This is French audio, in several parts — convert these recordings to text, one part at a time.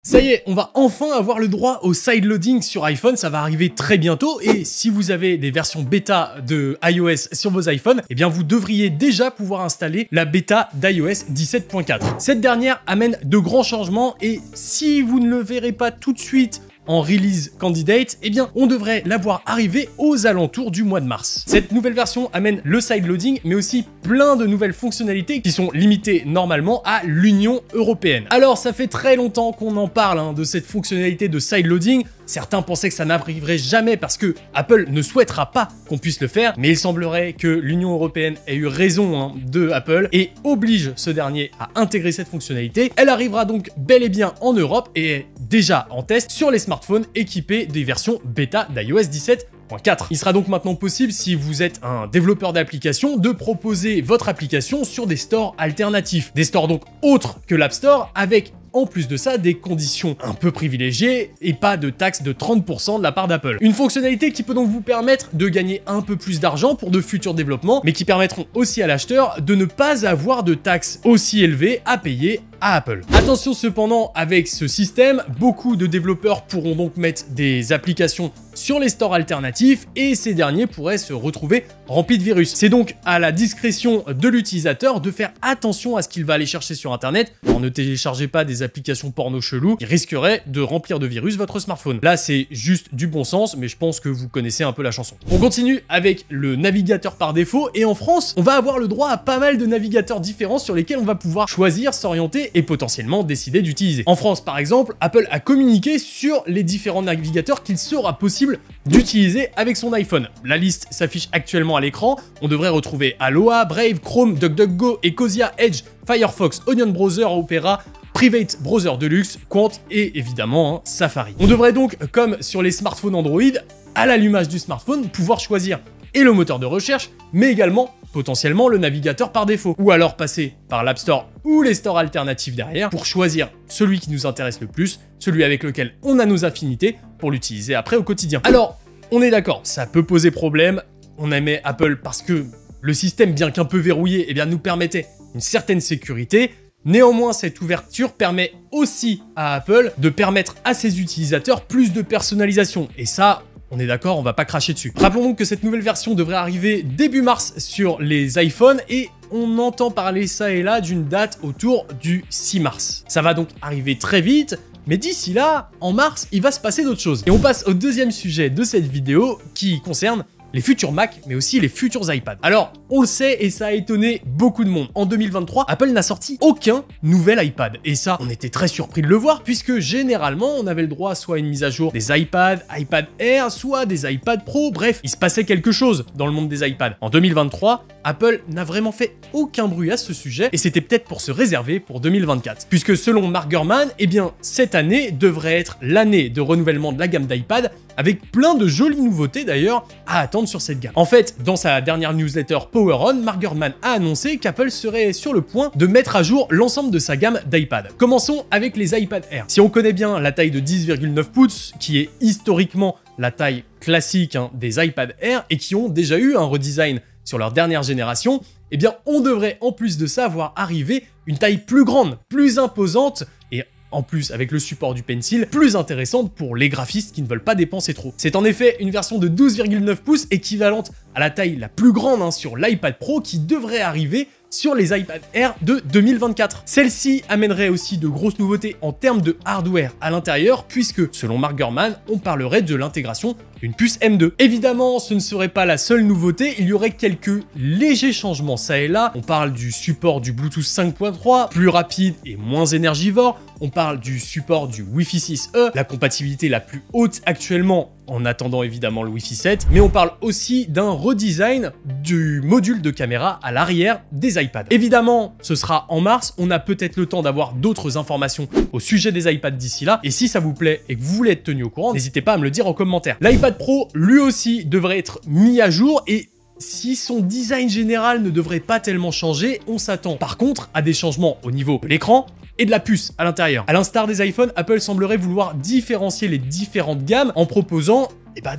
Ça y est, on va enfin avoir le droit au sideloading sur iPhone, ça va arriver très bientôt et si vous avez des versions bêta de iOS sur vos iPhones, eh bien vous devriez déjà pouvoir installer la bêta d'iOS 17.4. Cette dernière amène de grands changements et si vous ne le verrez pas tout de suite en release candidate, eh bien on devrait la voir arriver aux alentours du mois de mars. Cette nouvelle version amène le sideloading, mais aussi plein de nouvelles fonctionnalités qui sont limitées normalement à l'Union européenne. Alors ça fait très longtemps qu'on en parle de cette fonctionnalité de sideloading. Certains pensaient que ça n'arriverait jamais parce que Apple ne souhaitera pas qu'on puisse le faire, mais il semblerait que l'Union européenne ait eu raison de Apple et oblige ce dernier à intégrer cette fonctionnalité. Elle arrivera donc bel et bien en Europe et est déjà en test sur les smartphones équipés des versions bêta d'iOS 17.4. Il sera donc maintenant possible, si vous êtes un développeur d'application, de proposer votre application sur des stores alternatifs. Des stores donc autres que l'App Store, avec en plus de ça, des conditions un peu privilégiées et pas de taxe de 30% de la part d'Apple. Une fonctionnalité qui peut donc vous permettre de gagner un peu plus d'argent pour de futurs développements, mais qui permettront aussi à l'acheteur de ne pas avoir de taxes aussi élevées à payer à Apple. Attention cependant, avec ce système, beaucoup de développeurs pourront donc mettre des applications sur les stores alternatifs et ces derniers pourraient se retrouver remplis de virus. C'est donc à la discrétion de l'utilisateur de faire attention à ce qu'il va aller chercher sur internet. Alors ne téléchargez pas des applications porno chelou qui risqueraient de remplir de virus votre smartphone. Là c'est juste du bon sens, mais je pense que vous connaissez un peu la chanson. On continue avec le navigateur par défaut et en France, on va avoir le droit à pas mal de navigateurs différents sur lesquels on va pouvoir choisir, s'orienter et potentiellement décider d'utiliser. En France par exemple, Apple a communiqué sur les différents navigateurs qu'il sera possible d'utiliser avec son iPhone. La liste s'affiche actuellement à l'écran. On devrait retrouver Aloha, Brave, Chrome, DuckDuckGo, Ecosia, Edge, Firefox, Onion Browser, Opera, Private Browser Deluxe, Quant et évidemment Safari. On devrait donc, comme sur les smartphones Android, à l'allumage du smartphone, pouvoir choisir et le moteur de recherche, mais également potentiellement le navigateur par défaut. Ou alors passer par l'App Store ou les stores alternatifs derrière pour choisir celui qui nous intéresse le plus, celui avec lequel on a nos affinités pour l'utiliser après au quotidien. Alors, on est d'accord, ça peut poser problème. On aimait Apple parce que le système, bien qu'un peu verrouillé, eh bien, nous permettait une certaine sécurité. Néanmoins, cette ouverture permet aussi à Apple de permettre à ses utilisateurs plus de personnalisation. Et ça, on est d'accord, on va pas cracher dessus. Rappelons donc que cette nouvelle version devrait arriver début mars sur les iPhones et on entend parler ça et là d'une date autour du 6 mars. Ça va donc arriver très vite, mais d'ici là, en mars, il va se passer d'autres choses. Et on passe au deuxième sujet de cette vidéo qui concerne les futurs Mac, mais aussi les futurs iPad. Alors, on le sait et ça a étonné beaucoup de monde. En 2023, Apple n'a sorti aucun nouvel iPad. Et ça, on était très surpris de le voir, puisque généralement, on avait le droit soit à une mise à jour des iPad, iPad Air, soit des iPad Pro. Bref, il se passait quelque chose dans le monde des iPads. En 2023, Apple n'a vraiment fait aucun bruit à ce sujet, et c'était peut-être pour se réserver pour 2024. Puisque selon Mark Gurman, eh bien, cette année devrait être l'année de renouvellement de la gamme d'iPad, avec plein de jolies nouveautés d'ailleurs à attendre sur cette gamme. En fait, dans sa dernière newsletter Power On, Mark Gurman a annoncé qu'Apple serait sur le point de mettre à jour l'ensemble de sa gamme d'iPad. Commençons avec les iPad Air. Si on connaît bien la taille de 10,9 pouces, qui est historiquement la taille classique des iPad Air et qui ont déjà eu un redesign sur leur dernière génération, eh bien on devrait en plus de ça voir arriver une taille plus grande, plus imposante et en plus, avec le support du Pencil, plus intéressante pour les graphistes qui ne veulent pas dépenser trop. C'est en effet une version de 12,9 pouces équivalente à la taille la plus grande sur l'iPad Pro qui devrait arriver sur les iPad Air de 2024. Celle-ci amènerait aussi de grosses nouveautés en termes de hardware à l'intérieur, puisque, selon Mark Gurman, on parlerait de l'intégration d'une puce M2. Évidemment, ce ne serait pas la seule nouveauté, il y aurait quelques légers changements ça et là. On parle du support du Bluetooth 5.3, plus rapide et moins énergivore. On parle du support du Wi-Fi 6E, la compatibilité la plus haute actuellement, en attendant évidemment le Wi-Fi 7, mais on parle aussi d'un redesign du module de caméra à l'arrière des iPads. Évidemment, ce sera en mars, on a peut-être le temps d'avoir d'autres informations au sujet des iPads d'ici là, et si ça vous plaît et que vous voulez être tenu au courant, n'hésitez pas à me le dire en commentaire. L'iPad Pro, lui aussi, devrait être mis à jour, et si son design général ne devrait pas tellement changer, on s'attend par contre à des changements au niveau de l'écran et de la puce à l'intérieur. À l'instar des iPhones, Apple semblerait vouloir différencier les différentes gammes en proposant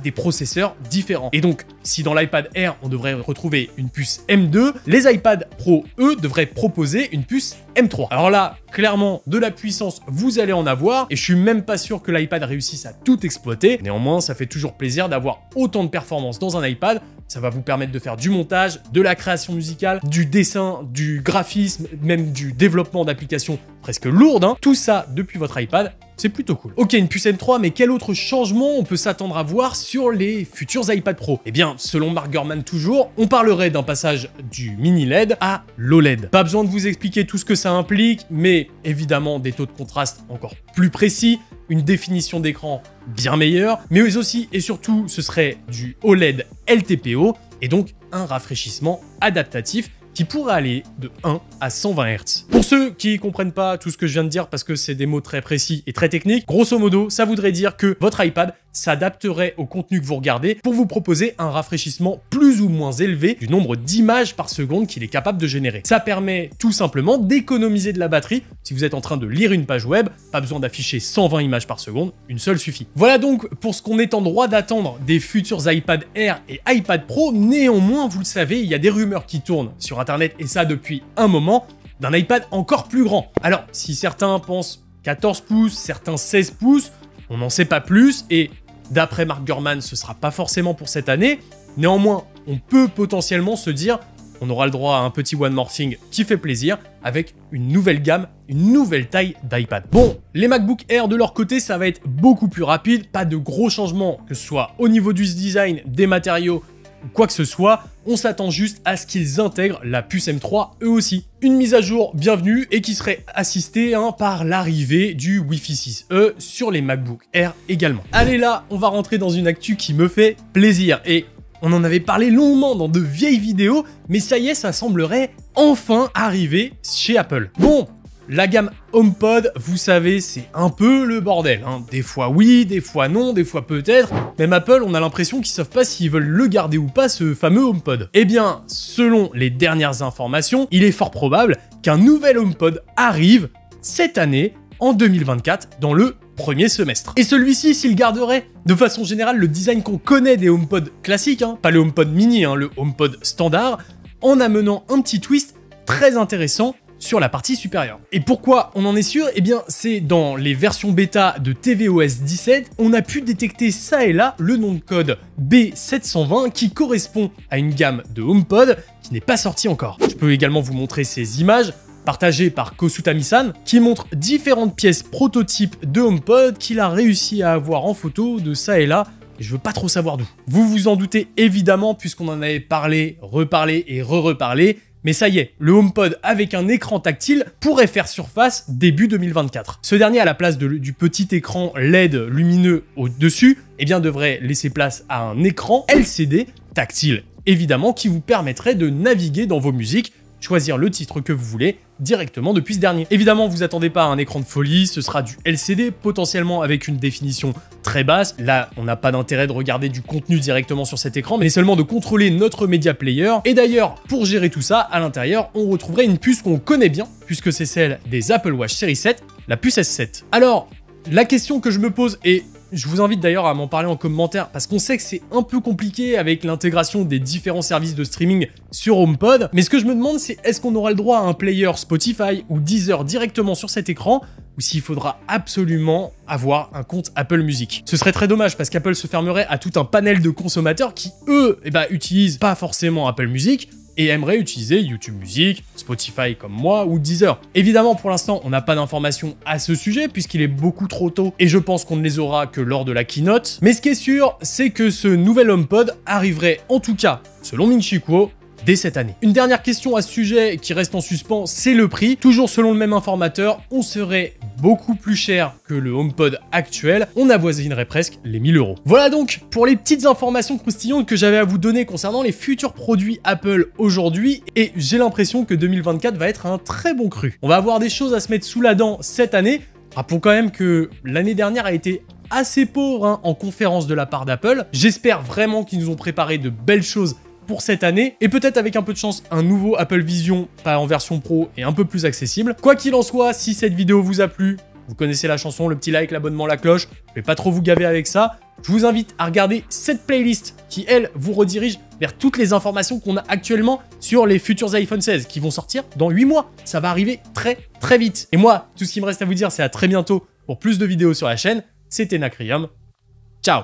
des processeurs différents. Et donc, si dans l'iPad Air, on devrait retrouver une puce M2, les iPad Pro, eux, devraient proposer une puce M3. Alors là, clairement, de la puissance, vous allez en avoir, et je suis même pas sûr que l'iPad réussisse à tout exploiter. Néanmoins, ça fait toujours plaisir d'avoir autant de performance dans un iPad. Ça va vous permettre de faire du montage, de la création musicale, du dessin, du graphisme, même du développement d'applications presque lourdes. Tout ça depuis votre iPad. C'est plutôt cool. Ok, une puce M3, mais quel autre changement on peut s'attendre à voir sur les futurs iPad Pro? Eh bien, selon Mark Gurman toujours, on parlerait d'un passage du mini LED à l'OLED. Pas besoin de vous expliquer tout ce que ça implique, mais évidemment des taux de contraste encore plus précis, une définition d'écran bien meilleure, mais aussi et surtout ce serait du OLED LTPO et donc un rafraîchissement adaptatif qui pourrait aller de 1 à 120 Hz. Pour ceux qui ne comprennent pas tout ce que je viens de dire parce que c'est des mots très précis et très techniques, grosso modo, ça voudrait dire que votre iPad s'adapterait au contenu que vous regardez pour vous proposer un rafraîchissement plus ou moins élevé du nombre d'images par seconde qu'il est capable de générer. Ça permet tout simplement d'économiser de la batterie. Si vous êtes en train de lire une page web, pas besoin d'afficher 120 images par seconde, une seule suffit. Voilà donc pour ce qu'on est en droit d'attendre des futurs iPad Air et iPad Pro. Néanmoins, vous le savez, il y a des rumeurs qui tournent sur Internet, et ça depuis un moment, d'un iPad encore plus grand. Alors, si certains pensent 14 pouces, certains 16 pouces, on n'en sait pas plus, et d'après Mark Gurman, ce sera pas forcément pour cette année. Néanmoins, on peut potentiellement se dire, on aura le droit à un petit One More Thing qui fait plaisir, avec une nouvelle gamme, une nouvelle taille d'iPad. Bon, les MacBook Air de leur côté, ça va être beaucoup plus rapide, pas de gros changements, que ce soit au niveau du design, des matériaux, ou quoi que ce soit, on s'attend juste à ce qu'ils intègrent la puce M3 eux aussi. Une mise à jour bienvenue et qui serait assistée par l'arrivée du Wi-Fi 6E sur les MacBook Air également. Allez là, on va rentrer dans une actu qui me fait plaisir et on en avait parlé longuement dans de vieilles vidéos, mais ça y est, ça semblerait enfin arriver chez Apple. Bon, la gamme HomePod, vous savez, c'est un peu le bordel. Des fois oui, des fois non, des fois peut-être. Même Apple, on a l'impression qu'ils savent pas s'ils veulent le garder ou pas, ce fameux HomePod. Eh bien, selon les dernières informations, il est fort probable qu'un nouvel HomePod arrive cette année, en 2024, dans le premier semestre. Et celui-ci, s'il garderait de façon générale le design qu'on connaît des HomePod classiques, pas le HomePod mini, le HomePod standard, en amenant un petit twist très intéressant sur la partie supérieure. Et pourquoi on en est sûr? Eh bien, c'est dans les versions bêta de tvOS 17, on a pu détecter ça et là le nom de code B720 qui correspond à une gamme de HomePod qui n'est pas sortie encore. Je peux également vous montrer ces images partagées par Kosutami-san qui montrent différentes pièces prototypes de HomePod qu'il a réussi à avoir en photo de ça et là. Et je veux pas trop savoir d'où. Vous vous en doutez évidemment puisqu'on en avait parlé, reparlé et re-reparlé. Mais ça y est, le HomePod avec un écran tactile pourrait faire surface début 2024. Ce dernier, à la place du petit écran LED lumineux au-dessus, eh bien devrait laisser place à un écran LCD tactile, évidemment, qui vous permettrait de naviguer dans vos musiques, choisir le titre que vous voulez directement depuis ce dernier. Évidemment, vous attendez pas à un écran de folie, ce sera du LCD, potentiellement avec une définition très basse. Là, on n'a pas d'intérêt de regarder du contenu directement sur cet écran, mais seulement de contrôler notre media player. Et d'ailleurs, pour gérer tout ça, à l'intérieur, on retrouverait une puce qu'on connaît bien, puisque c'est celle des Apple Watch Series 7, la puce S7. Alors, la question que je me pose, et je vous invite d'ailleurs à m'en parler en commentaire parce qu'on sait que c'est un peu compliqué avec l'intégration des différents services de streaming sur HomePod. Mais ce que je me demande, c'est est-ce qu'on aura le droit à un player Spotify ou Deezer directement sur cet écran ou s'il faudra absolument avoir un compte Apple Music. Ce serait très dommage parce qu'Apple se fermerait à tout un panel de consommateurs qui, eux, utilisent pas forcément Apple Music et aimeraient utiliser YouTube Music, Spotify comme moi ou Deezer. Évidemment, pour l'instant, on n'a pas d'informations à ce sujet puisqu'il est beaucoup trop tôt et je pense qu'on ne les aura que lors de la keynote. Mais ce qui est sûr, c'est que ce nouvel HomePod arriverait en tout cas, selon Ming-Chi Kuo, dès cette année. Une dernière question à ce sujet qui reste en suspens, c'est le prix. Toujours selon le même informateur, on serait beaucoup plus cher que le HomePod actuel. On avoisinerait presque les 1000 €. Voilà donc pour les petites informations croustillantes que j'avais à vous donner concernant les futurs produits Apple aujourd'hui. Et j'ai l'impression que 2024 va être un très bon cru. On va avoir des choses à se mettre sous la dent cette année. Rappelons quand même que l'année dernière a été assez pauvre en conférence de la part d'Apple. J'espère vraiment qu'ils nous ont préparé de belles choses pour cette année, et peut-être avec un peu de chance, un nouveau Apple Vision, pas en version pro et un peu plus accessible. Quoi qu'il en soit, si cette vidéo vous a plu, vous connaissez la chanson, le petit like, l'abonnement, la cloche, je vais pas trop vous gaver avec ça. je vous invite à regarder cette playlist qui, elle, vous redirige vers toutes les informations qu'on a actuellement sur les futurs iPhone 16 qui vont sortir dans 8 mois. Ça va arriver très très vite. Et moi, tout ce qui me reste à vous dire, c'est à très bientôt pour plus de vidéos sur la chaîne. C'était Nacrium.